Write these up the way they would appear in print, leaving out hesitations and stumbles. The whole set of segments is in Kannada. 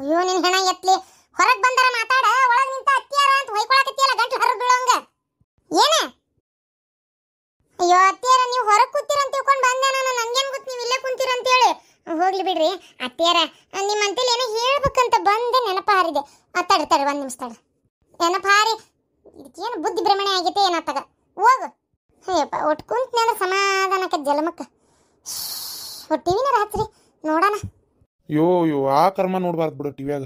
ಅಯ್ಯೋ ನಿನ್ ಹೆಣ ಎತ್ಲಿ ಹೊರಗ್ ಬಂದರ ಮಾತಾಡ ಒಳಗ್ ನಿಂತ ಅತ್ತಿಯಾರ ಅಂತ ಹೊಯ್ಕೊಳಕತ್ತಿಯಲ್ಲ ಗಂಟ್ಲು ಹರಿದು ಬೀಳೋಂಗ ಏನ ಅಯ್ಯೋ ಅತ್ತಿಯಾರ ನೀವು ಹೊರಗ್ ಕೂತೀರ ಅಂತ ತಿಳ್ಕೊಂಡು ಬಂದೆ ನಾನು ನಂಗೇನ್ ಗೊತ್ತು ನೀವು ಇಲ್ಲೇ ಕುಂತೀರ ಅಂತ ಹೇಳಿ ಹೋಗ್ಲಿ ಬಿಡ್ರಿ ಅತ್ತಿಯಾರ ನಿಮ್ಮ ಅಂತೇಳಿ ಏನೋ ಹೇಳ್ಬೇಕಂತ ಬಂದೆ ನೆನಪ ಹಾರಿದೆ ತಡ್ರಿ ಒಂದ್ ನಿಮಿಷ ತಡ ನೆನಪ ಹಾರಿ ಇದಕ್ಕೇನು ಬುದ್ಧಿ ಭ್ರಮಣೆ ಆಗೈತೆ ಏನಾತಾಗ ಹೋಗು ಅಯ್ಯಪ್ಪ ಒಟ್ಟು ಕುಂತ್ನೆ ಅಂದ್ರೆ ಸಮಾಧಾನಕ್ಕೆ ಜಲಮಕ್ಕ ಟಿವಿನ ರಾತ್ರಿ ನೋಡೋಣ ಯೋ ಆ ಕರ್ಮ ನೋಡ್ಬಾರ್ದು ಬಿಡು ಟಿವಿಯಾಗ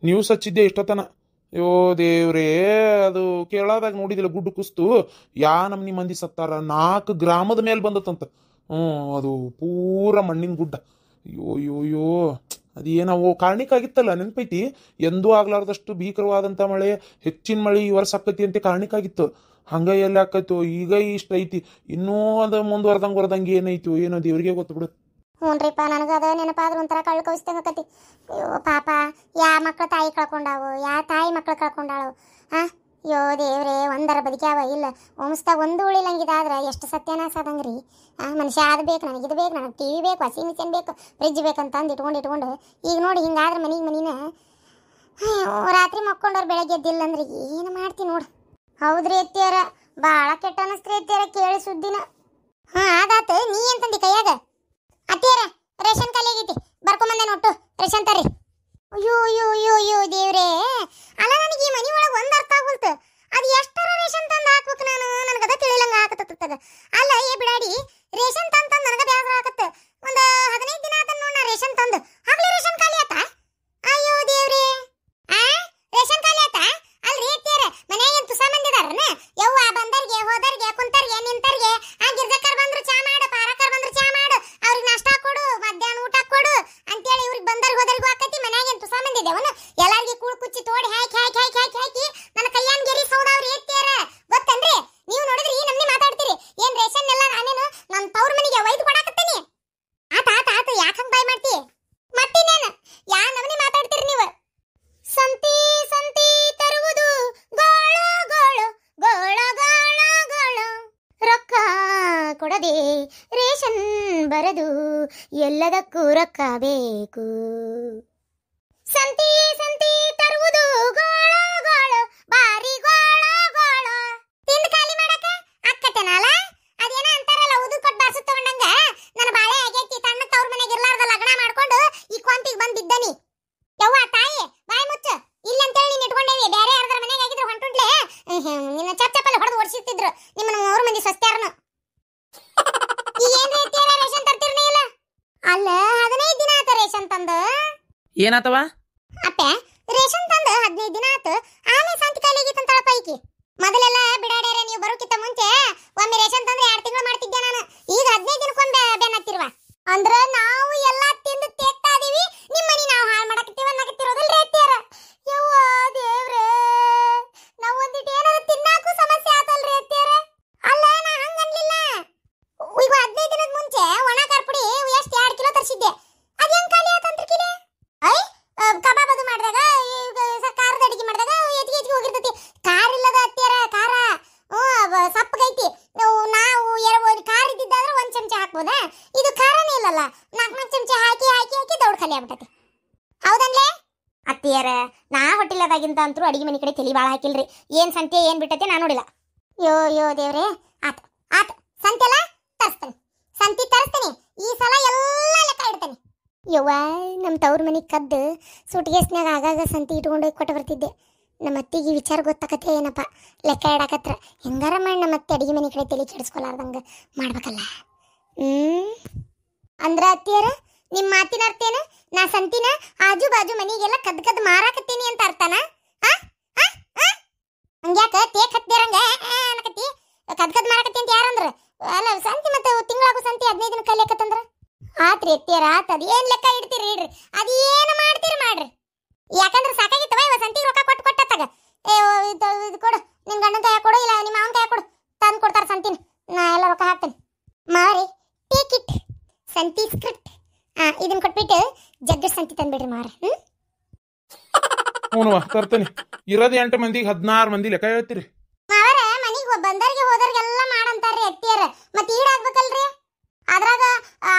ನ್ಯೂಸ್ ಹಚ್ಚಿದ್ದೆ ಇಷ್ಟೊತ್ತನ ಯೋ ದೇವ್ರೇ ಅದು ಕೇಳಾದಾಗ ನೋಡಿದಿಲ್ಲ ಗುಡ್ಡು ಕುಸ್ತು ನಮ್ನಿ ಮಂದಿ ಸತ್ತಾರ 4 ಗ್ರಾಮದ ಮೇಲೆ ಬಂದತ್ತಂತ ಅದು ಪೂರ ಮಣ್ಣಿನ ಗುಡ್ಡ ಯೋ ಅದೇನವು ಕಾರಣಿಕಾಗಿತ್ತಲ್ಲ ನೆನಪೈತಿ ಎಂದೂ ಆಗ್ಲಾರ್ದಷ್ಟು ಭೀಕರವಾದಂಥ ಮಳೆ ಹೆಚ್ಚಿನ ಮಳೆ ಈ ವರ್ಷ ಆಕತಿ ಅಂತ ಕಾರಣಿಕಾಗಿತ್ತು ಹಂಗ ಎಲ್ಲಿ ಆಕೈತು ಈಗ ಇಷ್ಟ ಐತಿ ಇನ್ನೂ ಅದು ಮುಂದುವರ್ದಂಗೆ ಏನೈತು ಏನೋ ದೇವ್ರಿಗೆ ಗೊತ್ತು ಬಿಡು ಹ್ಞೂನ್ರಿಪ್ಪ ನನಗೆ ಅದ ನೆನಪಾದ್ರೆ ಒಂಥರ ಕಳ್ಳು ಕವಿಸ್ದಂಗೆ ಆಕತಿ ಅಯ್ಯೋ ಪಾಪ ಮಕ್ಳು ತಾಯಿ ಕಳ್ಕೊಂಡಾವು ತಾಯಿ ಮಕ್ಳು ಕಳ್ಕೊಂಡಾಳು ದೇವ್ರೆ ಒಂದರ ಬದುಕ್ಯಾವ ಇಲ್ಲ ಓಮ್ಸ್ದಾಗ ಒಂದು ಉಳಿಲಂಗಿದಾದ್ರೆ ಎಷ್ಟು ಸತ್ಯನಾಶ ಆದಂಗ್ರಿ ಮನುಷ್ಯ ಅದು ಬೇಕು ನನಗಿದು ಬೇಕು ನನಗೆ ಟಿವಿ ಬೇಕು ವಾಷಿಂಗ್ ಮಿಷಿನ್ ಬೇಕು ಫ್ರಿಜ್ ಬೇಕಂತ ಅಂದು ಇಟ್ಕೊಂಡು ಈಗ ನೋಡಿ ಹಿಂಗಾದ್ರೆ ಮನಿನ ರಾತ್ರಿ ಮಕ್ಕೊಂಡವ್ರು ಬೆಳಗ್ಗೆ ಎದ್ದಿಲ್ಲ ಅಂದ್ರೆ ಏನು ಮಾಡ್ತೀನಿ ನೋಡು ಹೌದ್ರಿ ಅತ್ತಿಯಾರ ಭಾಳ ಕೆಟ್ಟ ಅನಸ್ತ್ರಿ ಅತ್ತಿಯಾರ ಕೇಳಿ ಸುದ್ದಿನ ಅದಾತ ನೀ ಅಂತಂದಿ ಕೈಯಾಗ ಅತ್ತಿಯಾರ ರೇಷನ್ ಖಾಲಿ ಆಗೈತಿ ಬರ್ಕೊಂಬಂದೆ ನೋಟು ರೇಷನ್ ತರ್ರಿ ಅಯ್ಯೋ ದೇವ್ರೇ ಅಲ್ಲ ನನಗೆ ಈ ಮನಿ ಒಳಗೆ ಒಂದು ಅರ್ಥ ಆಗುಲ್ತು ಅದು ಎಷ್ಟರ ರೇಷನ್ ತಂದು ಹಾಕ್ಬೇಕು ನನಗೆ ಅದ ತಿಳಿಲಂಗ ಹಾಕತ್ತದ ಅಲ್ಲ ಬಿಡಾಡಿ ರೇಷನ್ ತಂದು ನನಗೆ ಬೇಸರ ಆಗತ್ತೆ ಒಂದು 15 ದಿನ ಆತ ನೋಡ ರೇಷನ್ ತಂದು ಆಗ್ಲೇ ರೇಷನ್ ಖಾಲಿ ಆತ ಅಯ್ಯೋ ದೇವ್ರೇ ರೇಷನ್ ಖಾಲಿ ಆತ ಅಲ್ರಿ ಅತ್ತಿಯಾರ ಮನ್ಯಾಗ ಏನು ತುಸ ಮಂದಿದಾರನ ಯವ್ವ ಬಂದರ್ಗೆ ಹೋದರ್ಗೆ ಕುಂತರ್ಗೆ ನಿಂತರ್ಗೆ ಗಿರ್ಜಕ್ಕರ್ ಬಂದ್ರು ಚಾ ಮಾಡು ಪಾರಕರ್ ಬಂದ್ರು ಚಾ ಮಾಡು ಅವ್ರಿಗೆ ನಾಷ್ಟ ಕೊಡು ಮಧ್ಯಾಹ್ನ ಊಟ ಕೊಡು ಅಂತೇಳಿ ಇವ್ರಿಗೆ ಬಂದರ್ಗೆ ಹೋದರ್ಗೂ ಆಕತಿ ಮನ್ಯಾಗ ಏನು ತುಸ ಮಂದಿದೇವನ ಎಲ್ಲಾರ್ಗಿ ಕೂಳು ಕುಚ್ಚಿ ತೋಡಿ ಹಾಕಿ ನನ್ನ ಕೈಯಾನ್ ಗೆರಿ ಸೌದಾವ್ರಿ ಎತ್ತಿಯಾರ ಗೊತ್ತನ್ರಿ ನೀವು ನೋಡಿದ್ರಿ ಈ ನಮ್ನಿ ಮಾತಾಡ್ತೀರಿ ಏನ್ ರೇಷನ್ ಎಲ್ಲ ನಾನೇನು ನನ್ನ ತವ್ರ ಮನೆಗೆ ಒಯ್ದು ಕೊಡಾಕತ್ತೀನಿ ಆತ ಯಾಕೆ ಹಂಗೆ ಬಾಯ್ ಮಾಡ್ತಿ ಮತ್ತಿನೇನು ನಮ್ನಿ ಮಾತಾಡ್ತೀರಿ ನೀವು ಸಂತಿ ತರುವುದು ಗೋಳ ರೊಕ್ಕ ಕೊಡದೆ ರೇಷನ್ ಬರದು ಎಲ್ಲದಕ್ಕೂ ರೊಕ್ಕ ಬೇಕು ಸಂತಿ ತರುವುದು ಗೋಳ ಬಾರಿ ಗೋಳ ತಿಂದು ಖಾಲಿ ಮಾಡಕ ಅಕ್ಕತೇನಲ್ಲ ಅದೇನ ಅಂತಾರಲ್ಲ ಉದು ಕೊಟ್ಟು ಬಾರ್ಸು ತಗೊಂಡಂಗ ನನ್ನ ಬಾಳೆ ಆಗೈತಿ ತಣ್ಣ ತವ್ರ ಮನೆಗೆ ಇರ್ಲಾರ್ದ ಲಗ್ನ ಮಾಡ್ಕೊಂಡು ಈ ಕೊಂತಿಗೆ ಬಂದಿದ್ದನಿ ಯವ್ವ ತಾಯಿ ಬಾಯಿ ಮುಚ್ಚು ಇಲ್ಲಂತೇಳಿ ನೀನು ಇಟ್ಕೊಂಡೇವಿ ಬೇರೆ ಯಾರ್ದಾರ ಮನೆಗೆ ಆಗಿದ್ರು ಹೊಂಟುಂಟ್ಲೆ ನಿನ್ನ ಚಪ್ಪಲ್ಲ ಹೊಡೆದು ಓಡಿಸಿರ್ತಿದ್ರು ನಿಮ್ಮನ್ನ 3 ಮಂದಿ ಸಸ್ತ್ಯಾರನು ಏನ್ ರೀತಿಯ ರೇಷನ್ ತರ್ತಿರ್ನೇ ಇಲ್ಲ ಅಲ್ಲ 15 ದಿನ ಆತ ರೇಷನ್ ತಂದು ಏನಾತವ ಅಪ್ಪ ರೇಷನ್ ತಂದು 15 ದಿನ ಆತ ಆಮೇಲೆ ಸಂತಿ ಖಾಲಿ ಆಗಿತ್ತಂತ ಪೈಕಿ ಮೊದಲೆಲ್ಲ ಬಿಡಾಡ್ಯಾರ ನೀವು ಬರೋಕ್ಕಿಂತ ಮುಂಚೆ ಒಮ್ಮೆ ರೇಷನ್ ತಂದ್ರೆ 2 ತಿಂಗಳು ಮಾಡ್ತಿದ್ದೆ ನಾನು ಈಗ 15 ದಿನಕ್ಕೊಮ್ಮೆ ಬೆನ್ ಹತ್ತಿರುವ ಅಂದ್ರ ನಾವು ಎಲ್ಲಾ ತಿಂದು ತೇಗ್ತಾ ಇದೀವಿ ನಿಮ್ಮ ಮನಿ ನಾವು ಹಾಳು ಮಾಡಕತ್ತೀವಿ ಅನ್ನಕತ್ತಿರೋದಿಲ್ಲ ರೇತಿಯರ ಯವ್ವ ದೇವ್ರೇ ನಾವು ಒಂದಿಟ್ಟು ಏನಾದ್ರು ತಿನ್ನಾಕು ಸಮಸ್ಯೆ ಆತಲ್ರಿ ರೇತಿಯರ ಅಲ್ಲ ನಾ ಹಂಗನ್ಲಿಲ್ಲ ಈಗ 15 ದಿನದ ಮುಂಚೆ ಒಣ ಕಾರ್ಪುಡಿ ಎಷ್ಟು 2 ಕಿಲೋ ತರಿಸಿದ್ದೆ ಅದು ಹೆಂಗ್ ಖಾಲಿ ಆತಂತ್ರಿ ಕಿಲೋ ಕಬಾಬ್ ಅದು ಮಾಡಿದಾಗ ಖಾರದ ಅಡಿಗೆ ಮಾಡಿದಾಗ ಹೆಚ್ಚಿಗೆ ಹೋಗಿರ್ತೈತಿ ಖಾರ ಇಲ್ಲದ ಅತ್ತಿಯರ ಖಾರ ಸಪ್ಪಗೈತಿ ನಾವು ಖಾರ ಇದ್ದಿದ್ದಾದ್ರೆ 1 ಚಮಚ ಹಾಕ್ಬೋದಾ ಇದು ಖಾರನೇ ಇಲ್ಲಲ್ಲ 4 ಚಮಚ ಹಾಕಿ ದೌಡ್ ಖಾಲಿ ಆಗ್ಬಿಟ್ಟತಿ ಹೌದನ್ಲೇ ಅತ್ತಿಯರ ನಾ ಹೊಟ್ಟಿಲ್ಲದಾಗಿಂತ ಅಂತೂ ಅಡಿಗೆ ಮನೆ ಕಡೆ ತಲಿ ಭಾಳ ಹಾಕಿಲ್ರಿ ಏನ್ ಸಂತೆ ಏನ್ ಬಿಟ್ಟೈತೆ ನಾ ನೋಡಿಲ್ಲ ಯೋ ದೇವ್ರೆ ಆತ ಸಂತೆಲ್ಲ ಸಂತಿ ತರಿಸ್ತೇನೆ ಈ ಸಲ ಎಲ್ಲ ಲೆಕ್ಕ ಇಡ್ತೇನೆ ಯವ್ವ ನಮ್ಮ ತವ್ರ ಮನೆಗೆ ಕದ್ದು ಸುಟ್ಗೇಸ್ನಾಗ ಆಗಾಗ ಸಂತಿ ಇಟ್ಕೊಂಡು ಕೊಟ್ಟು ಬರ್ತಿದ್ದೆ ನಮ್ಮ ಅತ್ತಿಗೆ ವಿಚಾರ ಗೊತ್ತಾಕತ್ತೆ ಏನಪ್ಪ ಲೆಕ್ಕ ಇಡಾಕತ್ರ ಹೆಂಗಾರ ಮಾಡಿ ನಮ್ಮ ಅತ್ತೆ ಅಡಿಗೆ ಮನೆ ಕಡೆ ತಲೆ ಕೆಡಿಸ್ಕೊಲಾರ್ದಂಗೆ ಮಾಡ್ಬೇಕಲ್ಲ ಅಂದ್ರ ಅತ್ತಿಯರ ನಿಮ್ಮ ಮಾತಿನ ಅರ್ಥ ಏನು ನಾ ಸಂತಿನ ಆಜು ಬಾಜು ಮನೆಗೆಲ್ಲ ಕದ್ದು ಮಾರಾಕತ್ತೀನಿ ಅಂತ ಅರ್ಥನ ಹಂಗ್ಯಾಕ ತೇಕ್ ಹತ್ತಿರಂಗ ಅನ್ನಕತ್ತಿ ಕದ್ದು ಮಾರಾಕತ್ತಿ ಅಂತ ಯಾರಂದ್ರ ಅಲ್ಲ ಸಂತಿ ಮತ್ತೆ ತಿಂಗಳಾಗು ಸಂತಿ 15 ದಿನ ಕಲಿಯಕತ್ತಂದ್ರ ಆತ್ರಿ ಎತ್ತಿಯರ ಅದ್ ಏನ್ ಲೆಕ್ಕ ಇಡ್ತೀರಿ ಇಡ್ರಿ ಅದೇನು ಮಾಡ್ತೀರಿ ಮಾಡ್ರಿ ಯಾಕಂದ್ರೆ ಸಾಕಾಗಿತ್ತವ ಇವ ಸಂತಿಗೆ ರೊಕ್ಕ ಕೊಟ್ಟತ್ತಾಗ ಇದು ಕೊಡು ನಿನ್ ಗಂಡನ ಕೈ ಕೊಡು ಇಲ್ಲ ನಿಮ್ಮ ಅವನ ಕೈ ಕೊಡು ತಂದು ಕೊಡ್ತಾರ ಸಂತಿನ ನಾ ಎಲ್ಲ ರೊಕ್ಕ ಹಾಕ್ತೇನೆ ಮಾರಿ ಟೇಕ್ ಇಟ್ ಸಂತಿ ಸ್ಕ್ರಿಪ್ಟ್ ಇದನ್ನ ಕೊಟ್ಬಿಟ್ಟು ಜಗ್ಗರ್ ಸಂತಿ ತಂದ್ಬಿಡ್ರಿ ಮಾರ ಹ್ಞೂ ತರ್ತೇನೆ ಇರೋದು 8 ಮಂದಿಗೆ 16 ಮಂದಿ ಲೆಕ್ಕ ಹೇಳ್ತೀರಿ ಮಾವರ ಮನಿಗೆ ಬಂದರ್ಗೆ ಹೋದರ್ಗೆಲ್ಲ ಮಾಡಂತಾರ್ರಿ ಅತ್ತಿಯರ ಮತ್ತೆ ಈಡಾಗ್ಬೇಕಲ್ರಿ ಅದ್ರಾಗ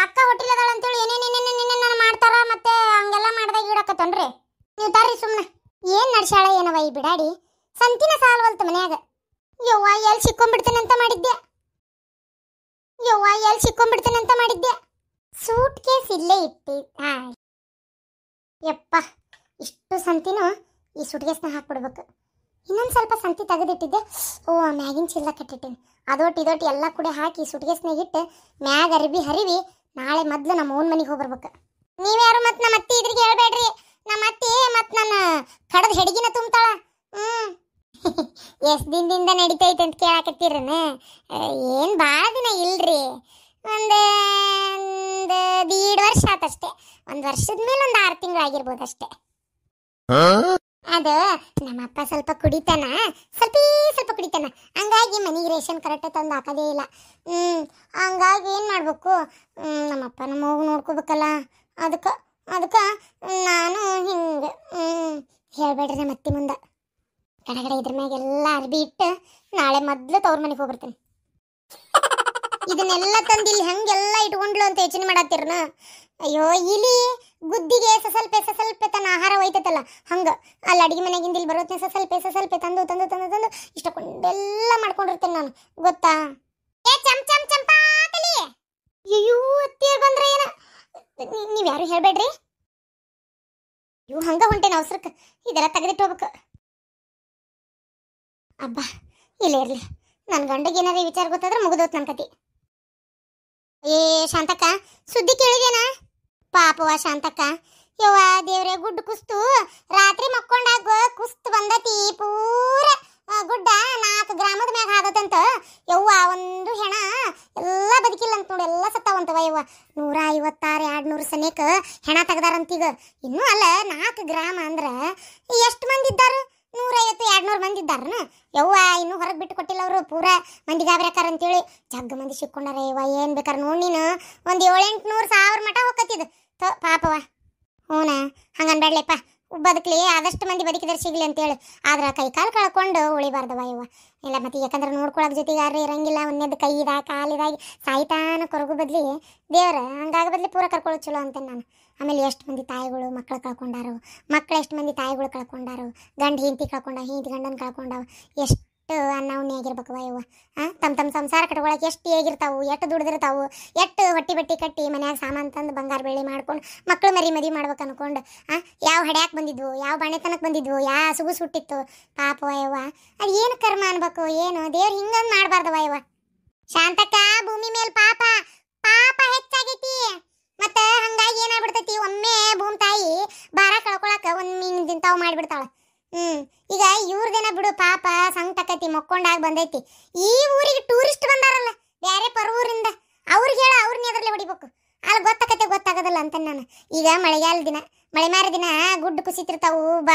ಅಕ್ಕ ಹೊಟ್ಟಿಲದಾಳ ಅಂತೇಳಿ ಏನೇನೇನೇನೇನೇನ ಮಾಡ್ತಾರ ಮತ್ತೆ ಹಂಗೆಲ್ಲ ಮಾಡ್ದಾಗ ಈಡಾಕತ್ತನ್ರಿ ನೀವು ತರ್ರಿ ಸುಮ್ಮನೆ. ಏನ್ ನಡ್ಸಾಳ ಏನವ ಈ ಬಿಡಾಡಿ, ಸಂತಿನ ಸಾಲ್ವಲ್ತ ಮನ್ಯಾಗ. ಯವ್ವ ಎಲ್ಲಿ ಸಿಕ್ಕೊಂಡ್ಬಿಡ್ತೇನಂತ ಮಾಡಿದ್ದೆ, ಯವ್ವ ಎಲ್ಲಿ ಸಿಕ್ಕೊಂಡ್ಬಿಡ್ತೇನಂತ ಮಾಡಿದ್ದೆ. ಸೂಟ್ ಕೇಸ್ ಇಲ್ಲೇ ಇಟ್ಟಿ. ಯಪ್ಪ, ಇಷ್ಟು ಸಂತಿನೂ ಈ ಸೂಟ್ ಕೇಸ್ನ ಹಾಕ್ಬಿಡ್ಬೇಕು. ಇನ್ನೊಂದು ಸ್ವಲ್ಪ ಸಂತಿ ತೆಗೆದಿಟ್ಟಿದ್ದೆ. ಓ, ಮ್ಯಾಗಿನ ಚೀಲ ಕಟ್ಟಿಟ್ಟೇನೆ. ಅದೊಟ್ಟು ಇದೊಟ್ಟು ಎಲ್ಲ ಕೂಡ ಹಾಕಿ ಸೂಟ್ ಕೇಸ್ನಾಗ ಇಟ್ಟು ಮ್ಯಾಗ ಅರಿವಿ ಹರಿವಿ ನಾಳೆ ಮೊದ್ಲು ನಮ್ಮ ಓನ್ ಮನೆಗೆ ಹೋಗ್ಬರ್ಬೇಕು. ನೀವ್ಯಾರು ಮತ್ತೆ ನಮ್ಮ ಅತ್ತಿ ಇದ್ರಿಗೆ ಹೇಳ್ಬೇಡ್ರಿ. ನಮ್ಮ ಅತ್ತಿ ಮತ್ತೆ ನನ್ನ ಕಡದ ಹೆಡ್ಗಿನ ತುಂಬ್ತಾಳ. ಎಷ್ಟು ದಿನದಿಂದ ನಡೀತೈತೆ ಅಂತ ಕೇಳಾಕತ್ತೀರನ? ಏನು ಭಾಳ ದಿನ ಇಲ್ರಿ, ಒಂದು 1.5 ವರ್ಷ ಆತಷ್ಟೇ. 1 ವರ್ಷದ ಮೇಲೆ ಒಂದು 6 ತಿಂಗಳಾಗಿರ್ಬೋದು ಅಷ್ಟೇ. ಅದು ನಮ್ಮಪ್ಪ ಸ್ವಲ್ಪ ಕುಡಿತಾನ, ಸ್ವಲ್ಪ ಕುಡಿತಾನ. ಹಂಗಾಗಿ ಮನೆಗೆ ರೇಷನ್ ಕರೆಕ್ಟ್ ತಂದು ಹಾಕೋದೇ ಇಲ್ಲ. ಹಂಗಾಗಿ ಏನು ಮಾಡ್ಬೇಕು, ನಮ್ಮಪ್ಪ ನಮ್ಮ ಹೋಗಿ ನೋಡ್ಕೋಬೇಕಲ್ಲ. ಅದಕ್ಕೆ ನಾನು ಹಿಂಗೆ ಹೇಳ್ಬೇಡ್ರಿ ನಮ್ಮ ಅತ್ತಿ ಮುಂದೆ. ಕಡೆಗಡೆ ಇದ್ರ ಮ್ಯಾಗೆಲ್ಲ ಅರ್ಬಿ ಇಟ್ಟು ನಾಳೆ ಮೊದ್ಲು ತವ್ರ ಮನೆಗೆ ಹೋಗ್ಬರ್ತೇನೆ. ಇದನ್ನೆಲ್ಲ ತಂದಿಲ್ಲಿ ಹಂಗೆಲ್ಲ ಇಟ್ಕೊಂಡ್ಲು ಅಂತ ಯೋಚನೆ ಮಾಡತ್ತೀರನ? ಅಯ್ಯೋ, ಇಲಿ ಗುದ್ದಿಗೆ ಸ್ವಲ್ಪ ತನ್ನ ಆಹಾರ ಒಯ್ತೈತಲ್ಲ ಹಂಗ ಅಲ್ಲಿ ಅಡಿಗೆ ಮನೆಗಿಂದ ಇಲ್ಲಿ ಬರೋತ್ನ ಸ್ವಲ್ಪ ತಂದು ಇಷ್ಟಕೊಂಡೆಲ್ಲ ಮಾಡ್ಕೊಂಡಿರ್ತೇನೆ ನಾನು, ಗೊತ್ತಾ? ಏ ಚಂಪಾಕಲಿ, ಅಯ್ಯೋ ಅತ್ತಿಯರ್ ಬಂದ್ರೆ ಏನ, ನೀವ್ಯಾರು ಹೇಳ್ಬೇಡ್ರಿ. ಇವು ಹಂಗ ಹೊಂಟೇನ ಅವಸರಕ್ಕೆ, ಇದೆಲ್ಲ ತೆಗೆದಿಟ್ಟು ಹೋಗ್ಬೇಕು. ಅಬ್ಬಾ, ಇಲ್ಲೇ ಇರ್ಲಿ. ನನ್ನ ಗಂಡಗೆ ಏನಾರ ವಿಚಾರ ಗೊತ್ತಾದ್ರೆ ಮುಗಿದೋತ್ ನನ್ನ ಕತಿ. ಏ ಶಾಂತಕ್ಕ, ಸುದ್ದಿ ಕೇಳಿದೇನ? ಪಾಪವ ಶಾಂತಕ್ಕ, ಯವ್ವ ದೇವ್ರೆ, ಗುಡ್ಡ ಕುಸ್ತು ರಾತ್ರಿ ಮಕ್ಕೊಂಡಾಗ ಕುಸ್ತು ಬಂದತಿ. ಪೂರ ಗುಡ್ಡ 4 ಗ್ರಾಮದ ಮ್ಯಾಗ ಆದತಂತ. ಯವ್ವ ಒಂದು ಹೆಣ ಎಲ್ಲ ಬದುಕಿಲ್ಲ ಅಂತ ನೋಡಿ, ಎಲ್ಲ ಸತ್ತಾವಂತವ. ಯವ್ವ 156 200 ಸನೇಕ ಹೆಣ ತೆಗ್ದಾರಂತೀಗ. ಇನ್ನೂ ಅಲ್ಲ, 4 ಗ್ರಾಮ ಅಂದ್ರ ಎಷ್ಟು ಮಂದಿ ಇದ್ದಾರು? 150 200 ಮಂದಿ ಇದ್ದಾರನ? ಯವ್ವ ಇನ್ನೂ ಹೊರಗೆ ಬಿಟ್ಟು ಕೊಟ್ಟಿಲ್ಲ ಅವರು. ಪೂರ ಮಂದಿ ಗಾಬರಿಯಾಕಾರ ಅಂತೇಳಿ ಜಗ್ಗ ಮಂದಿ ಸಿಕ್ಕೊಂಡಾರ. ಯವ್ವ ಏನು ಬೇಕಾರೆ ನೋಡಿ ನೀನು, ಒಂದು 700-800 ಮಟ ಹೋಗತ್ತಿದ್ದು ಪಾಪವ. ಹೂನ, ಹಂಗನ್ಬೇಡ್ಲೆಪ್ಪ, ಬದುಕಲಿ, ಆದಷ್ಟು ಮಂದಿ ಬದುಕಿದ್ರೆ ಸಿಗ್ಲಿ ಅಂತೇಳಿ. ಆದ್ರೆ ಕೈ ಕಾಲು ಕಳ್ಕೊಂಡು ಉಳಿಬಾರ್ದವ ಯವ್ವ. ಇಲ್ಲ ಮತ್ತೆ, ಯಾಕಂದ್ರೆ ನೋಡ್ಕೊಳಕ್ ಜೊತೆಗೆ ಯಾರು ಇರಂಗಿಲ್ಲ. ಒಂದೇದು ಕೈದಾಗ ಕಾಲಿದಾಗಿ ಸಾಯ್ತಾನ ಕೊರಗು ಬದ್ಲಿ ದೇವ್ರ ಹಂಗಾಗ ಬದ್ಲಿ ಪೂರ ಕರ್ಕೊಳ್ಳೋದು ಚಲೋ ಅಂತೇನೆ ನಾನು. ಆಮೇಲೆ ಎಷ್ಟು ಮಂದಿ ತಾಯಿಗಳು ಮಕ್ಕಳು ಕಳ್ಕೊಂಡಾರು, ಮಕ್ಕಳು ಎಷ್ಟು ಮಂದಿ ತಾಯಿಗಳು ಕಳ್ಕೊಂಡಾರು, ಗಂಡ ಹೆಂಡತಿ ಕಳ್ಕೊಂಡಾವ, ಹೆಂಡತಿ ಗಂಡನ ಕಳ್ಕೊಂಡಾವ. ಎಷ್ಟು ಅನ್ನವನ್ನೇ ಆಗಿರ್ಬೇಕವ ಯವ್ವ. ತಮ್ಮ ಸಂಸಾರ ಕಟ್ಕೊಳಕ್ಕೆ ಎಷ್ಟು ಹೇಗಿರ್ತಾವು, ಎಷ್ಟು ದುಡ್ದಿರ್ತಾವು, ಎಷ್ಟು ಹೊಟ್ಟಿ ಬಟ್ಟಿ ಕಟ್ಟಿ ಮನ್ಯಾಗ ಸಾಮಾನು ತಂದು ಬಂಗಾರ ಬೆಳ್ಳಿ ಮಾಡ್ಕೊಂಡು ಮಕ್ಕಳು ಮದಿ ಮಾಡ್ಬೇಕು ಅನ್ಕೊಂಡು ಯಾವ ಹಡ್ಯಾಕ್ ಬಂದಿದ್ವು, ಯಾವ ಬಾಣೆತನಕ್ಕೆ ಬಂದಿದ್ವು, ಯಾವ ಸುಗುಸು ಹುಟ್ಟಿತ್ತು. ಪಾಪವ ಯವ್ವ, ಅದು ಏನು ಕರ್ಮ ಅನ್ಬೇಕು, ಏನು ದೇವ್ರು ಹಿಂಗಂದು ಮಾಡಬಾರ್ದವ ಯವ್ವ. ಶಾಂತಕ್ಕ, ಭೂಮಿ ಮೇಲೆ ಪಾಪ ಹೆಚ್ಚಾಗೈತಿ. ಮತ್ತೆ ಹಂಗಾಗಿ ಏನಾಗ್ಬಿಡ್ತೈತಿ, ಒಮ್ಮೆ ಭೂಮಿ ತಾಯಿ ಭಾರ ಕಳ್ಕೊಳಕ ಒಂದು ಮೀನಿನ ತಾವು ಮಾಡಿಬಿಡ್ತಾಳ. ಈಗ ಇವ್ರದೇನ ಬಿಡು, ಪಾಪ ಸಂಕಟಕತಿ ಮಕ್ಕೊಂಡಾಗ ಬಂದೈತಿ. ಈ ಊರಿಗೆ ಟೂರಿಸ್ಟ್ ಬಂದಾರಲ್ಲ ಬೇರೆ ಪರವೂರಿಂದ, ಅವ್ರಿಗೆ ಹೇಳ, ಅವ್ರನ್ನ ಎದ್ರಲ್ಲೇ ಹೊಡಿಬೇಕು. ಅಲ್ಲಿ ಗೊತ್ತಾಗದಲ್ಲ ಅಂತ ನಾನು. ಈಗ ಮಳೆಗಾಲ ದಿನ, ಮಳೆ ಮಾರ ದಿನ ಗುಡ್ಡ ಕುಸಿತಿರ್ತಾವು,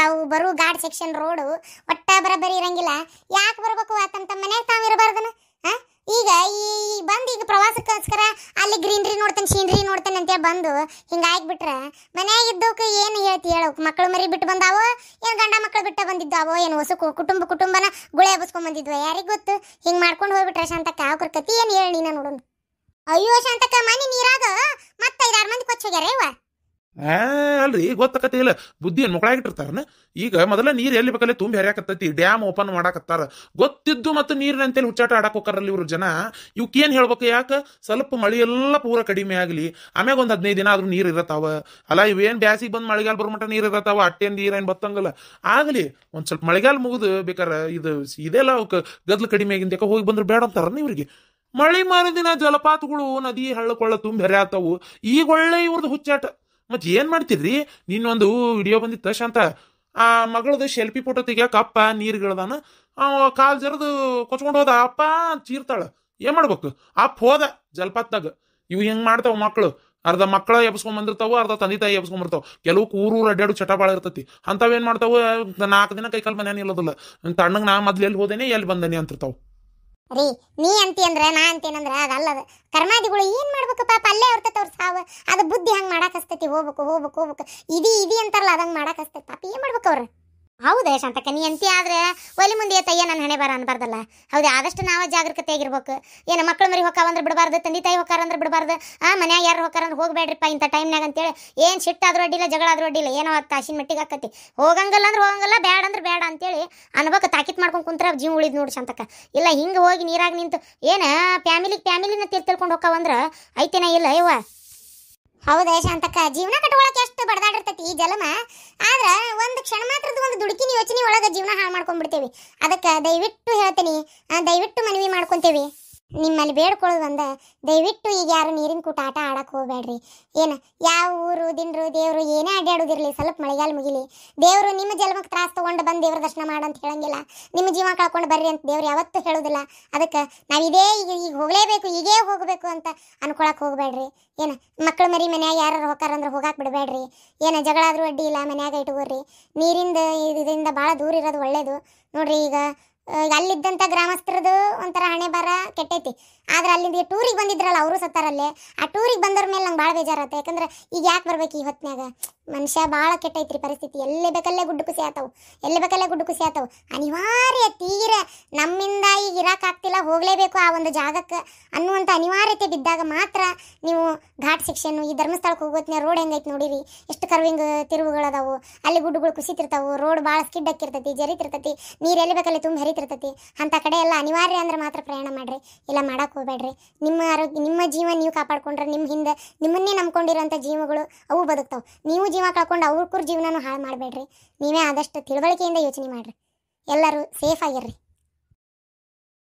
ಬರು ಗಾಡ್ ಸೆಕ್ಷನ್ ರೋಡು ಒಟ್ಟ ಬರಬರಿ ಇರಂಗಿಲ್ಲ. ಯಾಕೆ ಬರ್ಬೇಕು? ತಮ್ಮ ಮನ್ಯಾಗ ತಾವು ಇರಬಾರ್ದನ? ಈಗ ಈಗ ಪ್ರವಾಸಕ್ಕೋಸ್ಕರ ಅಲ್ಲಿ ಗ್ರೀನ್ರಿ ನೋಡ್ತೇನೆ, ಸೀನ್ರಿ ನೋಡ್ತೇನೆ ಅಂತೇಳಿ ಬಂದು ಹಿಂಗಾಗ್ಬಿಟ್ರೆ ಮನ್ಯಾಗ ಇದ್ದೋಕೆ ಏನು ಹೇಳ್ತಿ ಹೇಳೋ? ಮಕ್ಕಳು ಮರಿ ಬಿಟ್ಟು ಬಂದಾವೋ, ಏನು ಗಂಡ ಮಕ್ಕಳು ಬಿಟ್ಟು ಬಂದಿದ್ದಾವೋ, ಏನು ಹೊಸ ಕುಟುಂಬನ ಗುಳೆ ಹಬ್ಸ್ಕೊಂಡ್ ಬಂದಿದ್ವೋ, ಯಾರಿಗೆ ಗೊತ್ತು? ಹಿಂಗೆ ಮಾಡ್ಕೊಂಡು ಹೋಗ್ಬಿಟ್ರೆ ಶಾಂತಕ್ಕ, ಅವ್ರ ಕತಿ ಏನು ಹೇಳಿ ನೀನು ನೋಡೋಣ. ಅಯ್ಯೋ ಶಾಂತಕ್ಕ, ಮನೆ ನೀರಾಗ ಮತ್ತೆ 5-6 ಮಂದಿ ಕೊಚ್ಚೋಗ್ಯಾರ ಇವ. ಅಲ್ರಿ, ಗೊತ್ತಾಕತಿ ಇಲ್ಲ, ಬುದ್ಧಿ ಏನು ಮಕ್ಕಳಾಗಿಟ್ಟಿರ್ತಾರನ? ಈಗ ಮೊದಲ ನೀರು ಎಲ್ಲಿ ಬೇಕಲ್ಲೇ ತುಂಬಿ ಹರಿಯಾಕತ್ತೈತಿ, ಡ್ಯಾಮ್ ಓಪನ್ ಮಾಡಾಕತ್ತಾರ. ಗೊತ್ತಿದ್ದು ಮತ್ತು ನೀರಿನಂತೇಳಿ ಹುಚ್ಚಾಟ ಆಡಕ್ ಹೋಗ್ತಾರಲ್ಲಿ ಇವ್ರ ಜನ. ಇವಕ್ಕೇನು ಹೇಳ್ಬೇಕು? ಯಾಕೆ ಸ್ವಲ್ಪ ಮಳೆ ಎಲ್ಲ ಪೂರ ಕಡಿಮೆ ಆಗಲಿ, ಆಮ್ಯಾಗ ಒಂದು 15 ದಿನ ಆದ್ರೂ ನೀರು ಇರತ್ತಾವ ಅಲ್ಲ. ಇವೇನು ಬ್ಯಾಸಿಗೆ ಬಂದು ಮಳೆಗಾಲ ಬರೋಮಟ ನೀರು ಇರತ್ತಾವ, ಅಟ್ಟೇನು ನೀರೇನು ಬತ್ತಂಗಲ್ಲ. ಆಗಲಿ, ಒಂದು ಸ್ವಲ್ಪ ಮಳೆಗಾಲ ಮುಗಿದು ಬೇಕಾರೆ ಇದೆಲ್ಲ ಗದ್ಲು ಕಡಿಮೆ ಆಗಿಂದ ಹೋಗಿ ಬಂದ್ರೆ ಬೇಡ ಅಂತಾರನ ಇವ್ರಿಗೆ. ಮಳೆ ಮಾರಿನ ದಿನ ಜಲಪಾತಗಳು, ನದಿ ಹಳ್ಳ ಕೊಳ್ಳ ತುಂಬಿ ಹರಿಯಾತಾವು. ಈಗ ಒಳ್ಳೆ ಇವ್ರದ್ದು ಹುಚ್ಚಾಟ. ಮತ್ತೆ ಏನು ಮಾಡ್ತಿದ್ರಿ? ನಿನ್ನೊಂದು ವಿಡಿಯೋ ಬಂದಿತ್ತ ಶಾಂತ, ಆ ಮಗಳದು ಶೆಲ್ಫಿ ಫೋಟೋ ತೆಗಿಯಾಕ ಅಪ್ಪ ನೀರುಗಳದಾನ, ಕಾಲು ಜರದು ಕೊಚ್ಕೊಂಡು ಹೋದ, ಅಪ್ಪ ಚೀರ್ತಾಳ. ಏನ್ ಮಾಡ್ಬೇಕು? ಅಪ್ಪ ಹೋದ ಜಲಪಾತದಾಗ. ಇವು ಹೆಂಗ್ ಮಾಡ್ತಾವ ಮಕ್ಕಳು? ಅರ್ಧ ಮಕ್ಕಳ ಎಬ್ಸ್ಕೊಂಡ್ ಬಂದಿರ್ತಾವ, ಅರ್ಧ ತಂದೆ ತಾಯಿ ಎಬ್ಸ್ಕೊಂಡ್ಬರ್ತಾವ. ಕೆಲವು ಊರು ಅಡ್ಡಾಡು ಚಟ ಭಾಳ ಇರ್ತೈತಿ. ಅಂಥವೇನ್ ಮಾಡ್ತಾವ? 4 ದಿನ ಕೈಕಾಲು ಮನೇನ ಇಲ್ಲೋದಿಲ್ಲ. ತಣ್ಣಗೆ ನಾ ಮೊದ್ಲು ಎಲ್ಲಿ ಹೋದೇನೆ ಎಲ್ಲಿ ಬಂದೇನೆ ಅಂತಿರ್ತಾವ. ರೀ, ನೀ ಅಂತಿ ಅಂದ್ರೆ ನಾ ಅಂತೇನಂದ್ರೆ ಅದಲ್ಲದ. ಕರ್ಮಾದಿಗಳು ಏನ್ ಮಾಡ್ಬೇಕು ಪಾಪ, ಅಲ್ಲೇ ಇರ್ತೈತೆ ಅವ್ರ ಸಾವು. ಅದು ಬುದ್ಧಿ ಹಂಗೆ ಮಾಡಾಕಸ್ತೈತಿ. ಹೋಗ್ಬೇಕು ಇದಿ ಅಂತಾರಲ್ಲ, ಅದಂಗೆ ಮಾಡಾಕಸ್ತೈತಿ ಪಾಪ. ಏನ್ ಮಾಡ್ಬೇಕು ಅವ್ರ? ಹೌದೇ ಶಾಂತಕ್ಕ, ನೀ ಎಂತಿ ಆದ್ರೆ ಒಲಿ ಮುಂದೆ ತಯ್ಯ ನನ್ನ ಹಣೆ ಬರ ಅನ್ಬಾರ್ದಲ್ಲ. ಹೌದು, ಆದಷ್ಟು ನಾವು ಜಾಗರೂಕತೆಯಾಗಿರ್ಬೇಕು. ಏನು ಮಕ್ಳು ಮರಿ ಹೊಕ್ಕಾವಂದ್ರೆ ಬಿಡಬಾರ್ದು, ತಂದೆ ತಾಯಿ ಹೊಕ್ಕಾರಂದ್ರೆ ಬಿಡಬಾರ್ದು. ಮನ್ಯಾಗ ಯಾರು ಹೊಕ್ಕಾರಂದ್ರೆ ಹೋಗ್ಬೇಡ್ರಿಪ್ಪ ಇಂಥ ಟೈಮ್ನಾಗ ಅಂತೇಳಿ. ಏನು ಸಿಟ್ಟಾದ್ರೂ ಅಡ್ಡಿಲ್ಲ, ಜಗಳ ಆದ್ರೂ ಅಡ್ಡಿಲ್ಲ, ಏನೋ ತಾಸಿನ ಮಟ್ಟಿಗೆ ಆಕತಿ. ಹೋಗಂಗಲ್ಲ ಅಂದ್ರೆ ಹೋಗಂಗಲ್ಲ, ಬೇಡ ಅಂದ್ರೆ ಬೇಡ ಅಂತೇಳಿ ಅನ್ಬೇಕು. ತಾಕಿತ್ ಮಾಡ್ಕೊಂಡು ಕುಂತ್ರ ಜೀವ ಉಳಿದ್ ನೋಡಿ ಶಾಂತಕ್ಕ. ಇಲ್ಲ ಹಿಂಗೆ ಹೋಗಿ ನೀರಾಗ ನಿಂತು ಏನು ಫ್ಯಾಮಿಲಿನ ತಿಳ್ಕೊಂಡು ಹೊಕ್ಕಾವಂದ್ರೆ ಐತೇನ ಇಲ್ಲ ಇವ. ಹೌದೇ ಶಾಂತಕ್ಕ, ಜೀವನ ಕಟ್ಕೊಳಕ್ಕೆ ಎಷ್ಟು ಬಡದಾಡಿರ್ತೈತಿ ಈ ಜಲಮ. ಆದ್ರೆ ಒಂದು ಕ್ಷಣ ಮಾತ್ರದ ಒಂದು ದುಡುಕಿನ ಯೋಚನೆ ಒಳಗೆ ಜೀವನ ಹಾಳು ಮಾಡ್ಕೊಂಡ್ಬಿಡ್ತೇವಿ. ಅದಕ್ಕೆ ದಯವಿಟ್ಟು ಹೇಳ್ತೀನಿ, ದಯವಿಟ್ಟು ಮನವಿ ಮಾಡ್ಕೊಂತೇವಿ, ನಿಮ್ಮಲ್ಲಿ ಬೇಡ್ಕೊಳ್ಳೋದು ಒಂದ, ದಯವಿಟ್ಟು ಈಗ ಯಾರು ನೀರಿನ ಕೂಟ ಆಟ ಆಡಕ್ಕೆ ಹೋಗ್ಬೇಡ್ರಿ. ಏನು ಯಾವ ಊರು ದಿಂಡ್ರು ದೇವರು ಏನೇ ಅಡ್ಡಾಡೋದಿರಲಿ, ಸ್ವಲ್ಪ ಮಳೆಗಾಲ ಮುಗಿಲಿ. ದೇವರು ನಿಮ್ಮ ಜನ್ಮಕ್ಕೆ ತ್ರಾಸ ತೊಗೊಂಡು ಬಂದು ದೇವ್ರ ದರ್ಶನ ಮಾಡಂತ ಹೇಳಂಗಿಲ್ಲ. ನಿಮ್ಮ ಜೀವ ಕಳ್ಕೊಂಡು ಬರ್ರಿ ಅಂತ ದೇವ್ರು ಯಾವತ್ತೂ ಹೇಳೋದಿಲ್ಲ. ಅದಕ್ಕೆ ನಾವು ಈಗ ಹೋಗಲೇಬೇಕು, ಈಗೇ ಹೋಗಬೇಕು ಅಂತ ಅನ್ಕೊಳಕ್ಕೆ ಹೋಗ್ಬೇಡ್ರಿ. ಏನು ಮಕ್ಕಳು ಮರಿ ಮನ್ಯಾಗ ಯಾರು ಹೋಗಾರಂದ್ರೆ ಹೋಗಾಕ್ ಬಿಡಬೇಡ್ರಿ. ಏನು ಜಗಳ ಆದ್ರೂ ಅಡ್ಡಿ ಇಲ್ಲ, ಮನ್ಯಾಗ ಇಟ್ಕೋರಿ. ನೀರಿಂದ ಇದರಿಂದ ಭಾಳ ದೂರ ಇರೋದು ಒಳ್ಳೇದು ನೋಡ್ರಿ. ಈಗ ಅಲ್ಲಿದ್ದಂಥ ಗ್ರಾಮಸ್ಥರದು ಒಂಥರ ಹಣೆ ಬರ ಕೆಟ್ಟೈತಿ. ಆದ್ರೆ ಅಲ್ಲಿಂದ ಟೂರಿಗೆ ಬಂದಿದ್ರಲ್ಲ, ಅವರು ಸತ್ತಾರಲ್ಲೇ. ಆ ಟೂರಿಗೆ ಬಂದವ್ರ ಮೇಲೆ ನಂಗೆ ಭಾಳ ಬೇಜಾರತ್ತೆ. ಯಾಕಂದ್ರೆ ಈಗ ಯಾಕೆ ಬರ್ಬೇಕು ಈ ಹೊತ್ನ್ಯಾಗ? ಮನುಷ್ಯ ಭಾಳ ಕೆಟ್ಟೈತ್ರಿ ಪರಿಸ್ಥಿತಿ. ಎಲ್ಲಿ ಬೇಕಲ್ಲೇ ಗುಡ್ಡು ಕುಸಿ ಆತವು. ಅನಿವಾರ್ಯ ತೀರ ನಮ್ಮಿಂದ ಈಗ ಇರೋಕ್ಕಾಗ್ತಿಲ್ಲ, ಹೋಗಲೇಬೇಕು ಆ ಒಂದು ಜಾಗಕ್ಕೆ ಅನ್ನುವಂಥ ಅನಿವಾರ್ಯತೆ ಬಿದ್ದಾಗ ಮಾತ್ರ ನೀವು ಘಾಟ್ ಸೆಕ್ಷನ್ನು ಈ ಧರ್ಮಸ್ಥಳಕ್ಕೆ ಹೋಗೋತ್ನ ರೋಡ್ ಹೆಂಗೈತೆ ನೋಡಿರಿ. ಎಷ್ಟು ಕರ್ವಿಂಗ್ ತಿರುವುಗಳದಾವು, ಅಲ್ಲಿ ಗುಡ್ಡುಗಳು ಕುಸಿತಿರ್ತಾವು, ರೋಡ್ ಭಾಳ ಸ್ಕಿಡ್ ಹಾಕಿರ್ತೈತಿ, ಜರಿತಿರ್ತೈತಿ, ನೀರು ಎಲ್ಲಿ ಬೇಕಲ್ಲಿ ತುಂಬ ಹರಿತಿರ್ತೈತಿ. ಅಂಥ ಕಡೆ ಎಲ್ಲ ಅನಿವಾರ್ಯ ಅಂದ್ರೆ ಮಾತ್ರ ಪ್ರಯಾಣ ಮಾಡ್ರಿ, ಇಲ್ಲ ಮಾಡಕ್ಕೆ ಹೋಗ್ಬೇಡ್ರಿ. ನಿಮ್ಮ ಆರೋಗ್ಯ, ನಿಮ್ಮ ಜೀವ ನೀವು ಕಾಪಾಡ್ಕೊಂಡ್ರೆ ನಿಮ್ಮ ಹಿಂದೆ ನಿಮ್ಮನ್ನೇ ನಂಬ್ಕೊಂಡಿರೋಂಥ ಜೀವಗಳು ಅವು ಬದುಕ್ತಾವೆ. ನೀವು ಜೀವ ಕಳ್ಕೊಂಡು ಅವ್ರ ಜೀವನನೂ ಹಾಳು ಮಾಡಬೇಡ್ರಿ. ನೀವೇ ಆದಷ್ಟು ತಿಳುವಳಿಕೆಯಿಂದ ಯೋಚನೆ ಮಾಡಿರಿ. ಎಲ್ಲರೂ ಸೇಫ್ ಆಗಿರ್ರಿ.